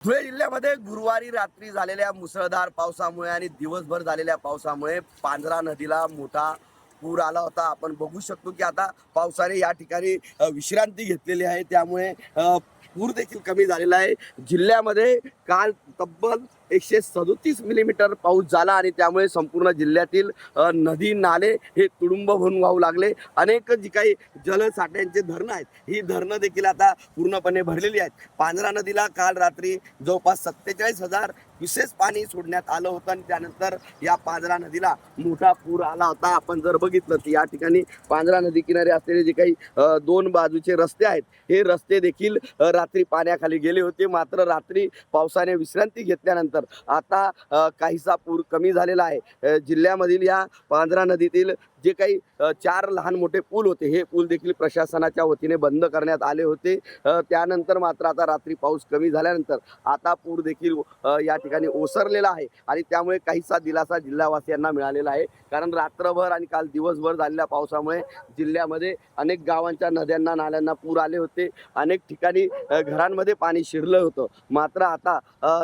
धुळे जिल्ह्यामध्ये गुरुवारी रात्री झालेल्या मुसळधार पावसामुळे आणि दिवसभर झालेल्या पावसामुळे पांझरा नदीला मोठा पूर आला होता। आपण बघू शकतो की आता पावसाने या ठिकाणी विश्रांती घेतलेली आहे, त्यामुळे पूर देखील कमी झालेला आहे। जिल्ह्यामध्ये काल तब्बल 137 मिलीमीटर पाऊस झाला आणि त्यामुळे संपूर्ण जिल्ह्यातील नदी नाले हे तुडुंब भरून वाहू लागले। अनेक जी काही जलसाठ्यांचे धरणं आहेत, ही धरणं देखील आता पूर्णपणे भरलेली आहेत। पांझरा नदीला काल रात्री जवळपास 47,000 क्युसेस पाणी सोडण्यात आलं होतं आणि त्यानंतर या पांझरा नदीला मोठा पूर आला होता। आपण जर बघितलं तर या ठिकाणी पांझरा नदी किनारे असलेले जे काही दोन बाजूचे रस्ते आहेत, हे रस्ते देखील रात्री पाण्याखाली गेले होते। मात्र रात्री पावसाने विश्रांती घेतल्यानंतर आता काहीसा पूर कमी झालेला आहे। जिल्ह्यामधील या पांझरा नदीतील जे काही 4 लहान मोठे पूल होते, हे पूल देखील प्रशासनाच्या वतीने बंद करण्यात आले होते। त्यानंतर मात्र आता रात्री पाऊस कमी झाल्यानंतर आता पूर देखील या ठिकाणी ओसरलेला आहे आणि त्यामुळे काहीसा दिलासा जिल्हावासियांना मिळालेला आहे। कारण रात्रभर आणि काल दिवसभर झालेल्या पावसामुळे जिल्ह्यामध्ये अनेक गावांच्या नद्यांना नाल्यांना पूर आले होते। अनेक ठिकाणी घरांमध्ये पाणी शिरलं होतं। मात्र आता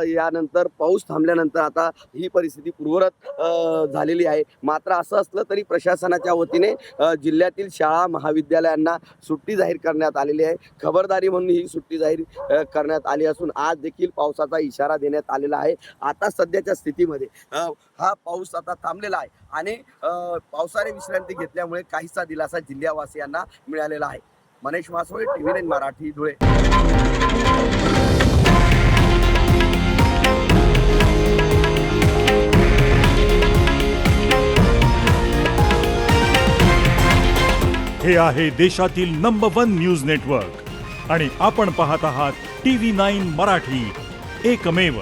यानंतर पाऊस थांबल्यानंतर आता ही परिस्थिती पूर्ववत झालेली आहे। मात्र असं असलं तरी प्रशासनाच्या वतीने जिल्ह्यातील शाळा महाविद्यालयांना सुट्टी जाहीर करण्यात आलेली आहे। खबरदारी म्हणून ही सुट्टी जाहीर करण्यात आली असून आज देखील पावसाचा इशारा देण्यात आलेला आहे। आता सध्याच्या स्थितीमध्ये हा पाऊस आता थांबलेला आहे आणि पावसाने विश्रांती घेतल्यामुळे काहीसा दिलासा जिल्ह्यावासियांना मिळालेला आहे। मनीष मासोळे, TV9 मराठी, धुळे। हे आहे देशातील नंबर 1 न्यूज नेटवर्क आणि आपण पाहत आहात TV9 मराठी, एकमेव।